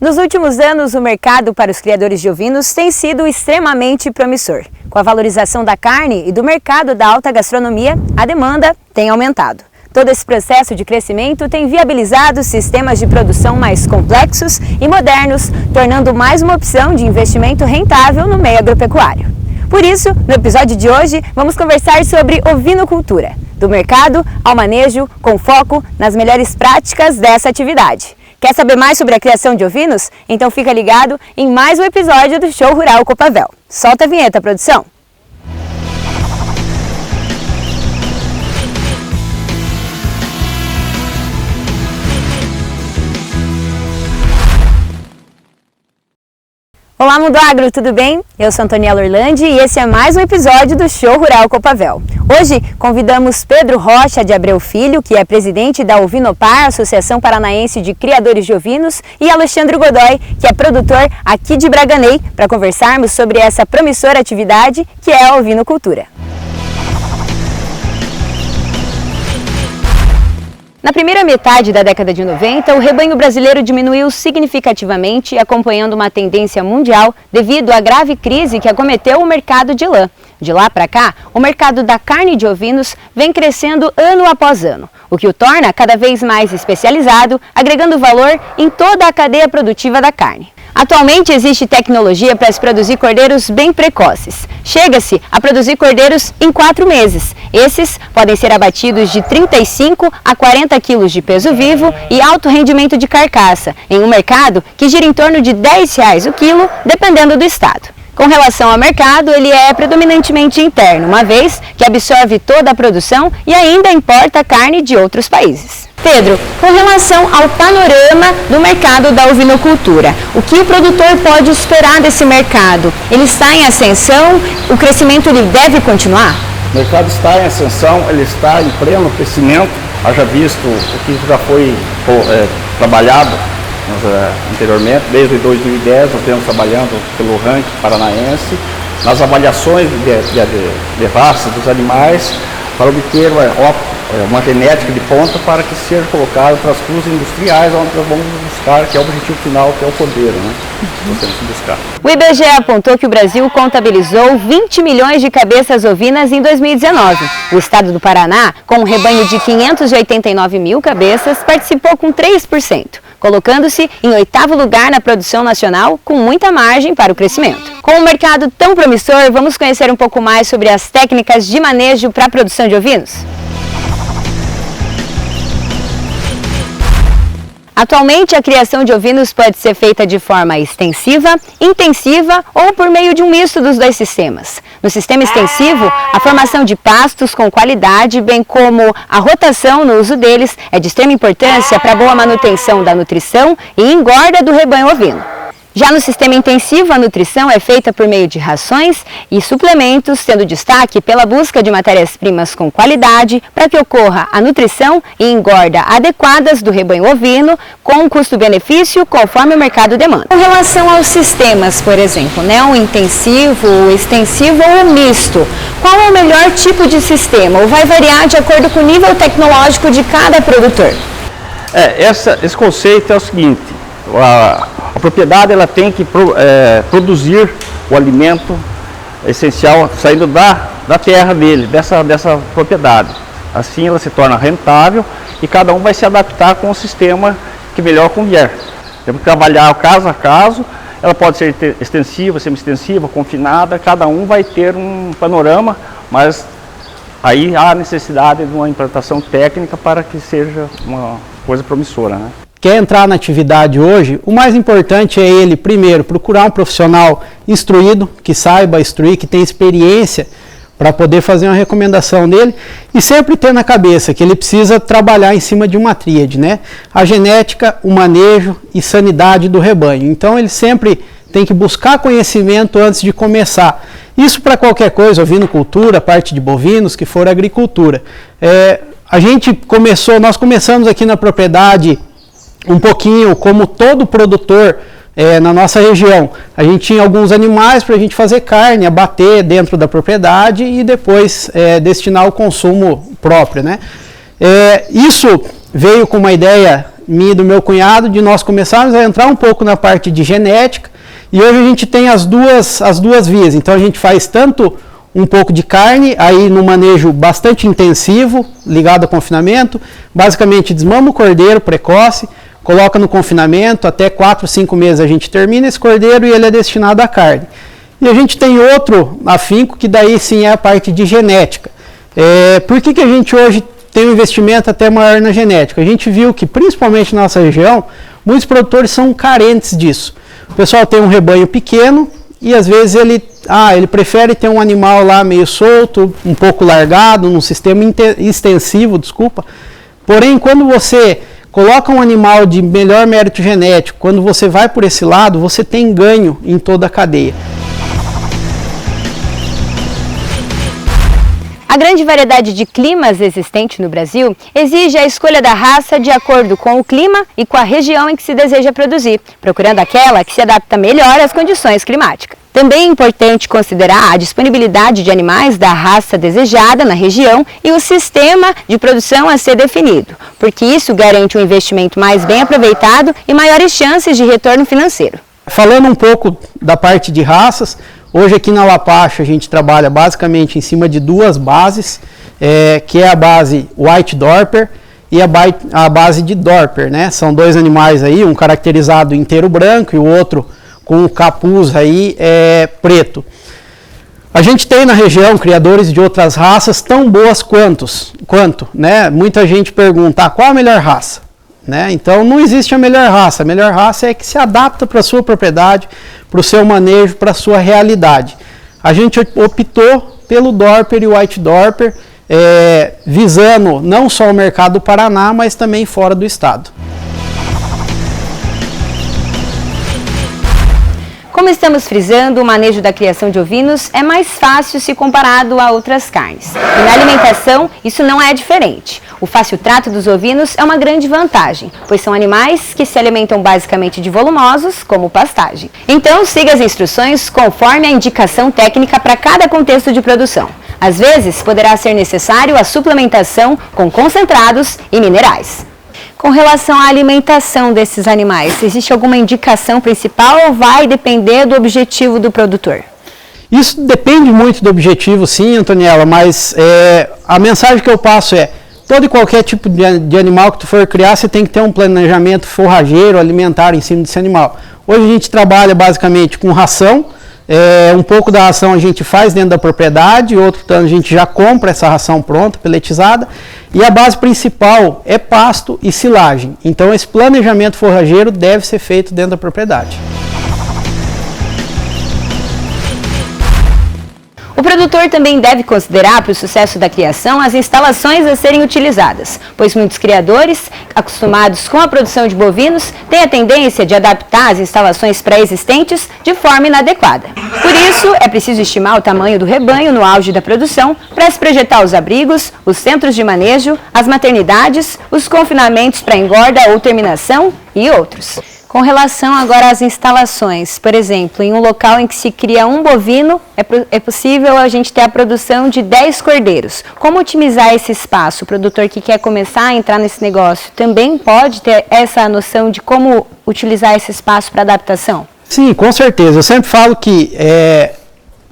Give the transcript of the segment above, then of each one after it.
Nos últimos anos, o mercado para os criadores de ovinos tem sido extremamente promissor. Com a valorização da carne e do mercado da alta gastronomia, a demanda tem aumentado. Todo esse processo de crescimento tem viabilizado sistemas de produção mais complexos e modernos, tornando mais uma opção de investimento rentável no meio agropecuário. Por isso, no episódio de hoje, vamos conversar sobre ovinocultura, do mercado ao manejo, com foco nas melhores práticas dessa atividade. Quer saber mais sobre a criação de ovinos? Então fica ligado em mais um episódio do Show Rural Copavel. Solta a vinheta, produção! Olá, Mundo Agro, tudo bem? Eu sou Antoniela Orlandi e esse é mais um episódio do Show Rural Copavel. Hoje convidamos Pedro Rocha de Abreu Filho, que é presidente da Ovinopar, Associação Paranaense de Criadores de Ovinos, e Alexandre Godoy, que é produtor aqui de Braganey, para conversarmos sobre essa promissora atividade que é a ovinocultura. Na primeira metade da década de 90, o rebanho brasileiro diminuiu significativamente, acompanhando uma tendência mundial devido à grave crise que acometeu o mercado de lã. De lá para cá, o mercado da carne de ovinos vem crescendo ano após ano, o que o torna cada vez mais especializado, agregando valor em toda a cadeia produtiva da carne. Atualmente existe tecnologia para se produzir cordeiros bem precoces. Chega-se a produzir cordeiros em 4 meses. Esses podem ser abatidos de 35 a 40 quilos de peso vivo e alto rendimento de carcaça, em um mercado que gira em torno de R$10 o quilo, dependendo do estado. Com relação ao mercado, ele é predominantemente interno, uma vez que absorve toda a produção e ainda importa carne de outros países. Pedro, com relação ao panorama do mercado da ovinocultura, o que o produtor pode esperar desse mercado? Ele está em ascensão? O crescimento ele deve continuar? O mercado está em ascensão, ele está em pleno crescimento. Haja visto o que já foi trabalhado anteriormente, desde 2010 nós estamos trabalhando pelo ranking paranaense, nas avaliações de raças dos animais, para obter uma genética de ponta para que seja colocado para as cruzes industriais, onde nós vamos buscar, que é o objetivo final, que é o cordeiro, né? Buscar. O IBGE apontou que o Brasil contabilizou 20 milhões de cabeças ovinas em 2019. O estado do Paraná, com um rebanho de 589 mil cabeças, participou com 3%, colocando-se em 8º lugar na produção nacional, com muita margem para o crescimento. Com um mercado tão promissor, vamos conhecer um pouco mais sobre as técnicas de manejo para a produção de ovinos? Atualmente, a criação de ovinos pode ser feita de forma extensiva, intensiva ou por meio de um misto dos dois sistemas. No sistema extensivo, a formação de pastos com qualidade, bem como a rotação no uso deles, é de extrema importância para a boa manutenção da nutrição e engorda do rebanho ovino. Já no sistema intensivo, a nutrição é feita por meio de rações e suplementos, tendo destaque pela busca de matérias-primas com qualidade para que ocorra a nutrição e engorda adequadas do rebanho ovino, com um custo-benefício conforme o mercado demanda. Com relação aos sistemas, por exemplo, o intensivo, o extensivo ou o misto, qual é o melhor tipo de sistema? Ou vai variar de acordo com o nível tecnológico de cada produtor? Esse conceito é o seguinte: a propriedade ela tem que produzir o alimento essencial saindo da terra dele, dessa propriedade. Assim ela se torna rentável e cada um vai se adaptar com o sistema que melhor convier. Temos que trabalhar caso a caso, ela pode ser extensiva, semi-extensiva, confinada, cada um vai ter um panorama, mas aí há necessidade de uma implantação técnica para que seja uma coisa promissora, né? Quer entrar na atividade hoje, o mais importante é ele, primeiro, procurar um profissional instruído, que saiba instruir, que tenha experiência para poder fazer uma recomendação dele e sempre ter na cabeça que ele precisa trabalhar em cima de uma tríade, né? A genética, o manejo e sanidade do rebanho. Então ele sempre tem que buscar conhecimento antes de começar. Isso para qualquer coisa, ovinocultura, parte de bovinos, que for agricultura. Nós começamos aqui na propriedade um pouquinho como todo produtor na nossa região. A gente tinha alguns animais para a gente fazer carne, abater dentro da propriedade e depois destinar ao consumo próprio, né? Isso veio com uma ideia minha e do meu cunhado, de nós começarmos a entrar um pouco na parte de genética, e hoje a gente tem as duas vias. Então a gente faz tanto um pouco de carne, aí no manejo bastante intensivo, ligado ao confinamento, basicamente desmama o cordeiro precoce, coloca no confinamento, até 4, 5 meses a gente termina esse cordeiro e ele é destinado à carne. E a gente tem outro afinco, que daí sim é a parte de genética. Por que a gente hoje tem um investimento até maior na genética? A gente viu que, principalmente na nossa região, muitos produtores são carentes disso. O pessoal tem um rebanho pequeno e às vezes ele prefere ter um animal lá meio solto, um pouco largado, num sistema extensivo, Porém, quando você coloca um animal de melhor mérito genético, quando você vai por esse lado, você tem ganho em toda a cadeia. A grande variedade de climas existente no Brasil exige a escolha da raça de acordo com o clima e com a região em que se deseja produzir, procurando aquela que se adapta melhor às condições climáticas. Também é importante considerar a disponibilidade de animais da raça desejada na região e o sistema de produção a ser definido, porque isso garante um investimento mais bem aproveitado e maiores chances de retorno financeiro. Falando um pouco da parte de raças, hoje aqui na Lapacho a gente trabalha basicamente em cima de duas bases, que é a base White Dorper e a base de Dorper, né? São dois animais aí, um caracterizado inteiro branco e o outro com o capuz aí preto. A gente tem na região criadores de outras raças tão boas quanto, né? Muita gente pergunta, qual a melhor raça? Né? Então não existe a melhor raça é que se adapta para a sua propriedade, para o seu manejo, para a sua realidade. A gente optou pelo Dorper e o White Dorper, visando não só o mercado do Paraná, mas também fora do estado. Como estamos frisando, o manejo da criação de ovinos é mais fácil se comparado a outras carnes. E na alimentação, isso não é diferente. O fácil trato dos ovinos é uma grande vantagem, pois são animais que se alimentam basicamente de volumosos, como pastagem. Então, siga as instruções conforme a indicação técnica para cada contexto de produção. Às vezes, poderá ser necessário a suplementação com concentrados e minerais. Com relação à alimentação desses animais, existe alguma indicação principal ou vai depender do objetivo do produtor? Isso depende muito do objetivo, sim, Antoniela, mas a mensagem que eu passo é: todo e qualquer tipo de animal que tu for criar, você tem que ter um planejamento forrageiro, alimentar em cima desse animal. Hoje a gente trabalha basicamente com ração, um pouco da ração a gente faz dentro da propriedade, outro tanto a gente já compra essa ração pronta, peletizada, e a base principal é pasto e silagem. Então esse planejamento forrageiro deve ser feito dentro da propriedade. O produtor também deve considerar para o sucesso da criação as instalações a serem utilizadas, pois muitos criadores, acostumados com a produção de bovinos, têm a tendência de adaptar as instalações pré-existentes de forma inadequada. Por isso, é preciso estimar o tamanho do rebanho no auge da produção para se projetar os abrigos, os centros de manejo, as maternidades, os confinamentos para engorda ou terminação e outros. Com relação agora às instalações, por exemplo, em um local em que se cria um bovino, é possível a gente ter a produção de 10 cordeiros. Como otimizar esse espaço? O produtor que quer começar a entrar nesse negócio também pode ter essa noção de como utilizar esse espaço para adaptação? Sim, com certeza. Eu sempre falo que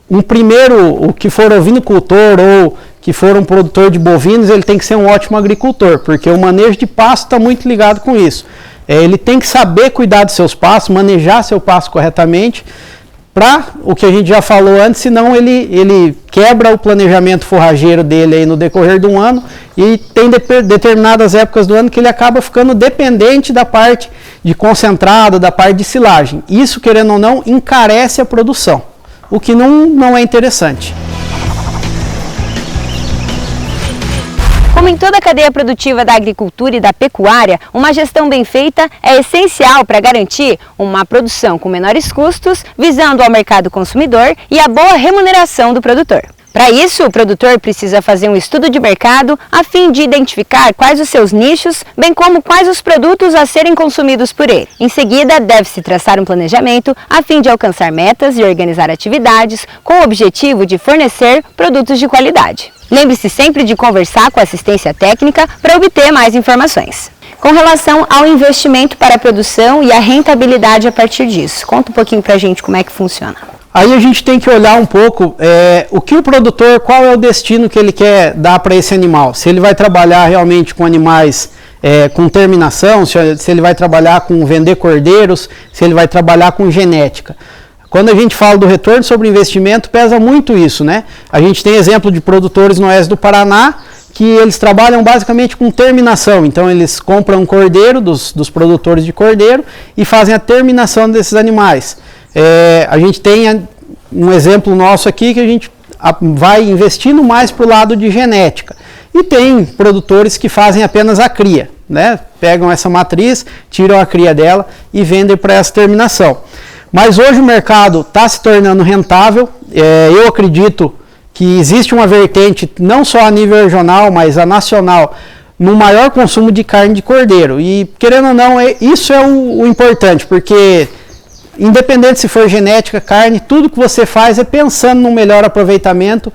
o que for ovinocultor ou que for um produtor de bovinos, ele tem que ser um ótimo agricultor, porque o manejo de pasto está muito ligado com isso. Ele tem que saber cuidar dos seus pastos, manejar seu pasto corretamente, para o que a gente já falou antes, senão ele quebra o planejamento forrageiro dele aí no decorrer de um ano, e tem determinadas épocas do ano que ele acaba ficando dependente da parte de concentrado, da parte de silagem. Isso, querendo ou não, encarece a produção, o que não é interessante. Como em toda a cadeia produtiva da agricultura e da pecuária, uma gestão bem feita é essencial para garantir uma produção com menores custos, visando ao mercado consumidor e a boa remuneração do produtor. Para isso, o produtor precisa fazer um estudo de mercado a fim de identificar quais os seus nichos, bem como quais os produtos a serem consumidos por ele. Em seguida, deve-se traçar um planejamento a fim de alcançar metas e organizar atividades com o objetivo de fornecer produtos de qualidade. Lembre-se sempre de conversar com a assistência técnica para obter mais informações. Com relação ao investimento para a produção e a rentabilidade a partir disso, conta um pouquinho para a gente como é que funciona. Aí a gente tem que olhar um pouco o que o produtor, qual é o destino que ele quer dar para esse animal. Se ele vai trabalhar realmente com animais com terminação, se ele vai trabalhar com vender cordeiros, se ele vai trabalhar com genética. Quando a gente fala do retorno sobre investimento, pesa muito isso, né? A gente tem exemplo de produtores no oeste do Paraná que eles trabalham basicamente com terminação. Então eles compram um cordeiro dos produtores de cordeiro e fazem a terminação desses animais. A gente tem um exemplo nosso aqui que a gente vai investindo mais para o lado de genética. E tem produtores que fazem apenas a cria, né? Pegam essa matriz, tiram a cria dela e vendem para essa terminação. Mas hoje o mercado está se tornando rentável. Eu acredito que existe uma vertente, não só a nível regional, mas a nacional, no maior consumo de carne de cordeiro. E, querendo ou não, isso é o importante, porque independente se for genética, carne, tudo que você faz é pensando no melhor aproveitamento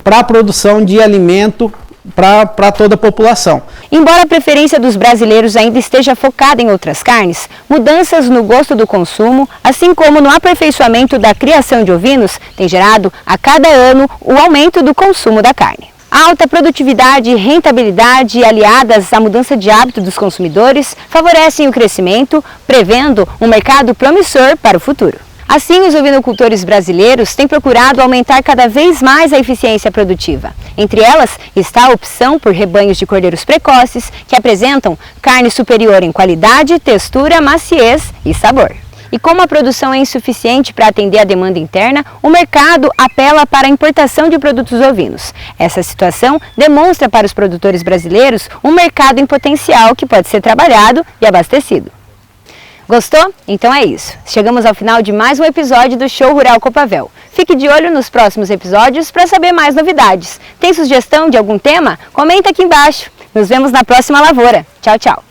para a produção de alimento para toda a população. Embora a preferência dos brasileiros ainda esteja focada em outras carnes, mudanças no gosto do consumo, assim como no aperfeiçoamento da criação de ovinos, tem gerado a cada ano o aumento do consumo da carne. A alta produtividade e rentabilidade aliadas à mudança de hábito dos consumidores favorecem o crescimento, prevendo um mercado promissor para o futuro. Assim, os ovinocultores brasileiros têm procurado aumentar cada vez mais a eficiência produtiva. Entre elas está a opção por rebanhos de cordeiros precoces, que apresentam carne superior em qualidade, textura, maciez e sabor. E como a produção é insuficiente para atender a demanda interna, o mercado apela para a importação de produtos ovinos. Essa situação demonstra para os produtores brasileiros um mercado em potencial que pode ser trabalhado e abastecido. Gostou? Então é isso. Chegamos ao final de mais um episódio do Show Rural Copavel. Fique de olho nos próximos episódios para saber mais novidades. Tem sugestão de algum tema? Comenta aqui embaixo. Nos vemos na próxima lavoura. Tchau, tchau.